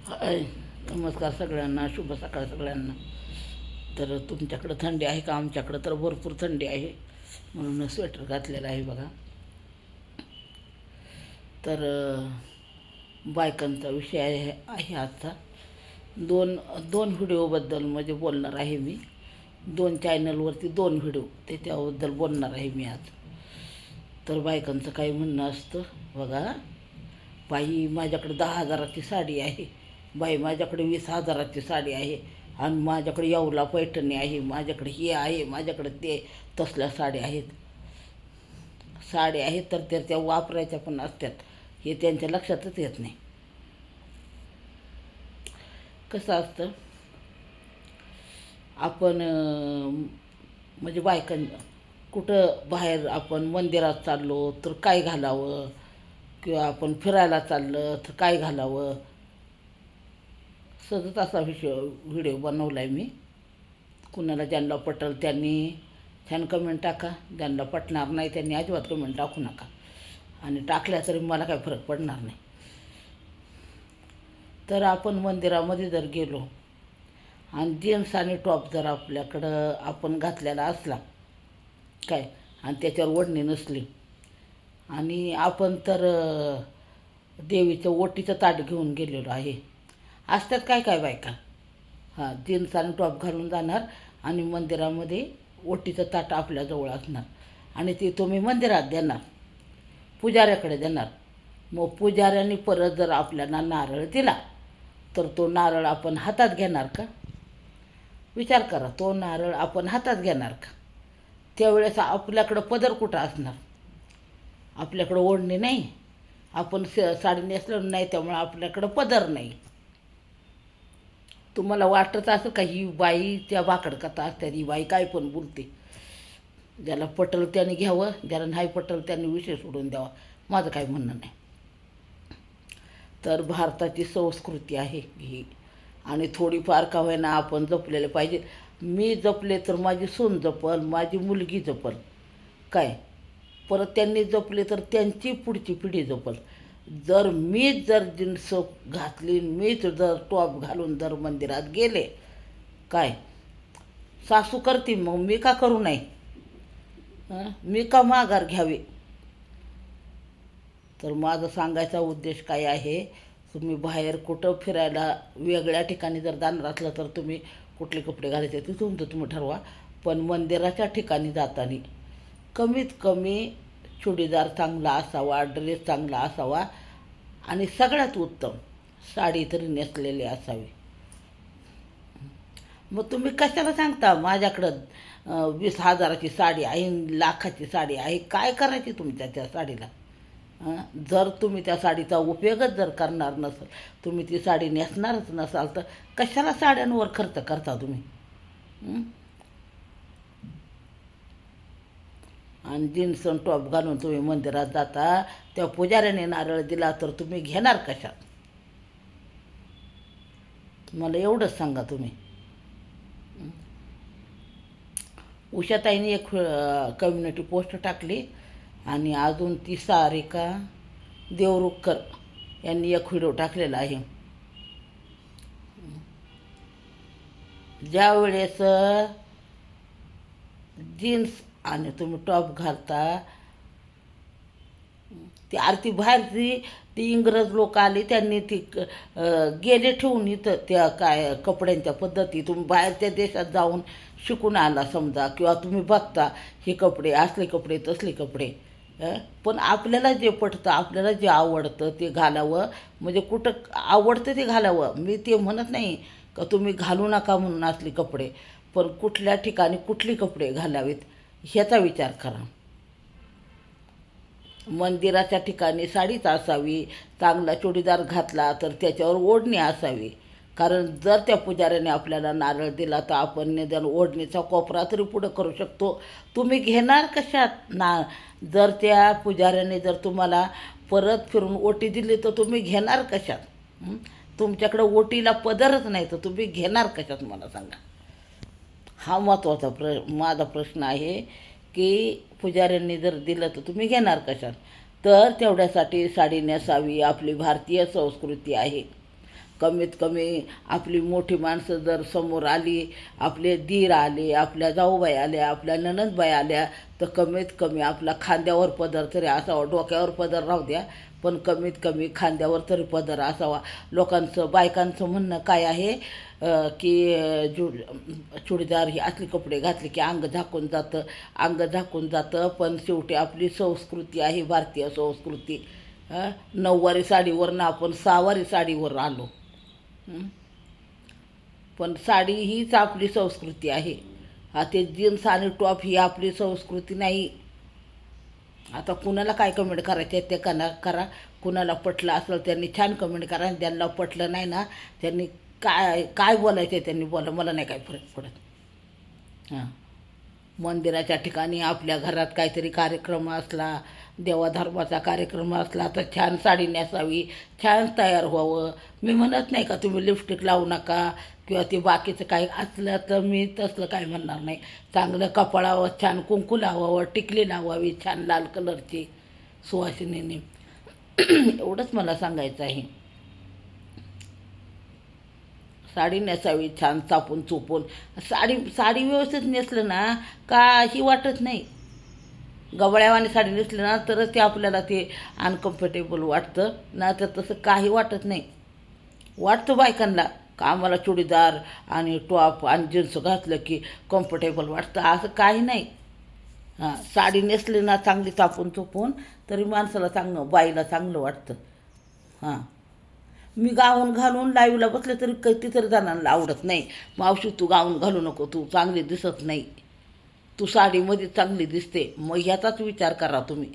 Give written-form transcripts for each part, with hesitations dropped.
हाय, नमस्कार सगळ्यांना, शुभ सकाळ सगळ्यांना. तर तुमच्याकडं थंडी आहे का? आमच्याकडं तर भरपूर थंडी आहे, म्हणून स्वेटर घातलेलं आहे बघा. तर बायकांचा विषय आहे आजचा. दोन दोन व्हिडिओबद्दल म्हणजे बोलणार आहे मी. दोन चॅनलवरती दोन व्हिडिओ, त्याच्याबद्दल बोलणार आहे मी आज. तर बायकांचं काही म्हणणं असतं बघा. बाई, माझ्याकडे 10,000ची साडी आहे. बाई, माझ्याकडे 20,000ची साडी आहे. आणि माझ्याकडे येवला पैठणी आहे, माझ्याकडे हे आहे, माझ्याकडे ते. तसल्या साड्या आहेत तर त्या वापरायच्या पण असतात, हे त्यांच्या लक्षातच येत नाही. कसं असतं, आपण म्हणजे कुठं बाहेर आपण मंदिरात चाललो तर काय घालावं, किंवा आपण फिरायला चाललं तर काय घालावं, सहजच असा व्हिडिओ बनवला आहे मी. कुणाला ज्यांना पटल त्यांनी छान कमेंट टाका, ज्यांना पटणार नाही त्यांनी अजिबात कमेंट टाकू नका. आणि टाकल्या तरी मला काही फरक पडणार नाही. तर आपण मंदिरामध्ये जर गेलो आणि जीन्स आणि टॉप जर आपल्याकडं आपण घातलेला असला काय, आणि त्याच्यावर ओढणी नसली, आणि आपण तर देवीचं ओटीचं ताट घेऊन गेलेलो आहे. असतात काय काय बायका, हां, जीन्स आणि टॉप घालून जाणार आणि मंदिरामध्ये ओटीचं ताट आपल्याजवळ असणार, आणि ते तुम्ही मंदिरात देणार, पुजाऱ्याकडे देणार. मग पुजाऱ्याने परत जर आपल्याला नारळ दिला तर तो नारळ आपण हातात घेणार का? विचार करा, तो नारळ आपण हातात घेणार का? त्यावेळेस आपल्याकडं पदर कुठं असणार? आपल्याकडं ओढणी नाही, आपण साडी नेसलं नाही, त्यामुळे आपल्याकडं पदर नाही. तुम्हाला वाटत असं का ही बाई त्या भाकड कथा असतात, ही बाई काय पण बोलते. ज्याला पटल त्याने घ्यावं, ज्याला नाही पटल त्याने विषय सोडून द्यावा, माझं काही म्हणणं नाही. तर भारताची संस्कृती आहे ही, आणि थोडीफार का होईना आपण जपलेले पाहिजे. मी जपले तर माझी सून जपल, माझी मुलगी जपल काय, परत त्यांनी जपले तर त्यांची पुढची पिढी जपल. जर मीच जर जीन्स घातली, मीच जर टॉप घालून जर मंदिरात गेले काय, सासू करते मग मी का करू नाही? मी का माघार घ्यावी? तर माझा सांगायचा उद्देश काय आहे, तुम्ही बाहेर कुठं फिरायला वेगळ्या ठिकाणी जर जाणार असलं तर तुम्ही कुठले कपडे घालायचे ते तुमचं तुम्ही ठरवा. पण मंदिराच्या ठिकाणी जाताना कमीत कमी चुडीदार चांगला असावा, ड्रेस चांगला असावा, आणि सगळ्यात उत्तम साडी तरी नेसलेली असावी. मग तुम्ही कशाला सांगता माझ्याकडं 20,000ची साडी आहे, लाखाची साडी आहे? काय करायची तुमच्या त्या साडीला? जर तुम्ही त्या साडीचा उपयोगच जर करणार नसाल, तुम्ही ती साडी नेसणारच नसाल, तर कशाला साड्यांवर खर्च करता तुम्ही? आणि जीन्स आणि टॉप घालून तुम्ही मंदिरात जाता, त्या पुजाऱ्याने नारळ दिला तर तुम्ही घेणार कशात? मला एवढंच सांगा तुम्ही. उषाताईने एक कम्युनिटी पोस्ट टाकली, आणि अजून ती सारिका देवरुखकर यांनी एक व्हिडिओ टाकलेला आहे. ज्या वेळेस जीन्स आणि तुम्ही टॉप घालता, ती आरती बाहेरची ती इंग्रज लोक आली, त्यांनी ती गेले ठेवून इथं त्या काय कपड्यांच्या पद्धती. तुम्ही बाहेरच्या देशात जाऊन शिकून आला समजा, किंवा तुम्ही बघता हे कपडे, असले कपडे, तसले कपडे. पण आपल्याला जे पटतं, आपल्याला जे आवडतं ते घालावं. म्हणजे कुठं आवडतं ते घालावं. मी ते म्हणत नाही का तुम्ही घालू नका म्हणून असले कपडे, पण कुठल्या ठिकाणी कुठले कपडे घालावेत ह्याचा विचार करा. मंदिराच्या ठिकाणी साडीच असावी, चांगला चुडीदार घातला तर त्याच्यावर ओढणी असावी. कारण जर त्या पुजाऱ्याने आपल्याला नारळ दिला तर आपण निदान ओढणीचा कोपरा तरी पुढं करू शकतो. तुम्ही घेणार कशात जर त्या पुजाऱ्याने जर तुम्हाला परत फिरून ओटी दिली तर तुम्ही घेणार कशात? तुमच्याकडं ओटीला पदरच नाही तर तुम्ही घेणार कशात, मला सांगा. हा महत्त्वाचा माझा प्रश्न आहे की पुजाऱ्यांनी जर दिलं तर तुम्ही घेणार कशात? तर तेवढ्यासाठी साडी नेसावी, आपली भारतीय संस्कृती आहे. कमीत कमी आपली मोठी माणसं जर समोर आली, आपले दीर आले, आपल्या जाऊबाई आल्या, आपल्या नणंदबाई आल्या, तर कमीत कमी आपला खांद्यावर पदर तरी असावा. डोक्यावर पदर राहू द्या, पण कमीत कमी खांद्यावर तरी पदर असावा. लोकांचं बायकांचं म्हणणं काय आहे की चुडीदार ही असली कपडे घातले की अंग झाकून जातं, अंग झाकून जातं. पण शेवटी आपली संस्कृती आहे, भारतीय संस्कृती. नऊवारी साडीवरनं आपण सहावारी साडीवर आलो. पण साडी हीच आपली संस्कृती आहे. ते जीन्स आणि टॉप ही आपली संस्कृती नाही. आता कुणाला काय कमेंट करायचे ते करा. कुणाला पटलं असेल त्यांनी छान कमेंट करा, आणि ज्यांना पटलं नाही ना त्यांनी काय काय बोलायचं त्यांनी बोला, मला नाही काय फरक पडत. मंदिराच्या ठिकाणी आपल्या घरात काहीतरी कार्यक्रम असला, देवाधर्माचा कार्यक्रम असला तर छान साडी नेसावी, छान तयार व्हावं. मी म्हणत नाही का तुम्ही लिपस्टिक लावू नका किंवा ते बाकीचं काही असलं, तर मी तसलं काही म्हणणार नाही. चांगलं कपाळावर छान कुंकू लावावं, टिकली लावावी छान लाल कलरची सुवासिनीने. एवढंच मला सांगायचं आहे. साडी नेसावी छान चापून चुपून. साडी व्यवस्थित नेसलं ना काही वाटत नाही. गवळ्यावानी साडी नेसली ना तरच ते आपल्याला ते अनकम्फर्टेबल वाटतं, ना तर तसं काही वाटत नाही. वाटतं बायकांना का आम्हाला चुडीदार आणि टॉप आणि जीन्स घातलं की कम्फर्टेबल वाटतं, असं काही नाही. साडी नेसली ना चांगली चापून चुपून तरी माणसाला चांगलं, बाईला चांगलं वाटतं. मी गाऊन घालून लाईव्हला बसले तरी कितीतरी जणांना आवडत नाही. मावशी तू गाऊन घालू नको, तू चांगली दिसत नाही, तू साडीमध्ये चांगली दिसते. मग ह्याचाच विचार करा तुम्ही.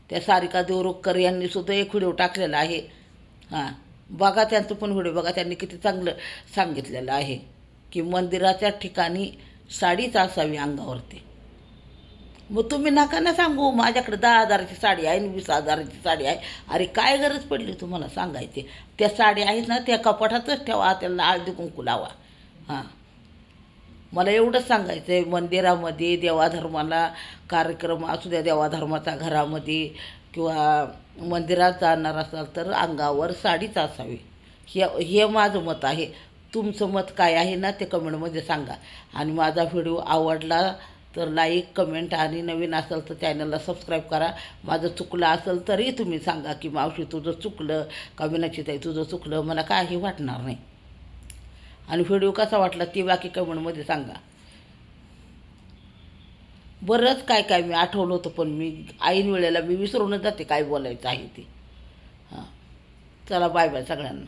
त्या सारिका देवरुखकर यांनी सुद्धा एक व्हिडिओ टाकलेला आहे. बघा त्यांचं पण व्हिडिओ बघा, त्यांनी किती चांगलं सांगितलेलं आहे की मंदिराच्या ठिकाणी साडीच असावी अंगावरती. मग तुम्ही नका ना सांगू माझ्याकडे 10,000ची साडी आहे आणि 20,000ची साडी आहे. अरे काय गरज पडली तुम्हाला सांगायची? त्या साडी आहेत ना त्या कपाटातच ठेवा, त्याला हळदी कुंकू लावा. मला एवढंच सांगायचं आहे. मंदिरामध्ये देवाधर्माला कार्यक्रम असू द्या, देवाधर्माचा घरामध्ये किंवा मंदिरात जाणार असाल तर अंगावर साडीच असावी. हे माझं मत आहे. तुमचं मत काय आहे ना ते कमेंटमध्ये सांगा. आणि माझा व्हिडिओ आवडला तर लाईक, कमेंट, आणि नवीन असेल तर चॅनलला सबस्क्राईब करा. माझं चुकलं असेल तरी तुम्ही सांगा की मावशी तुझं चुकलं, का मीनाक्षीताई तुझं चुकलं, मला काही वाटणार नाही. आणि व्हिडिओ कसा वाटला ते बाकी कमेंटमध्ये सांगा. बरंच काय काय मी आठवलं होतं, पण मी ऐन वेळेला मी विसरूनच जाते काय बोलायचं आहे ते. चला बाय बाय सगळ्यांना.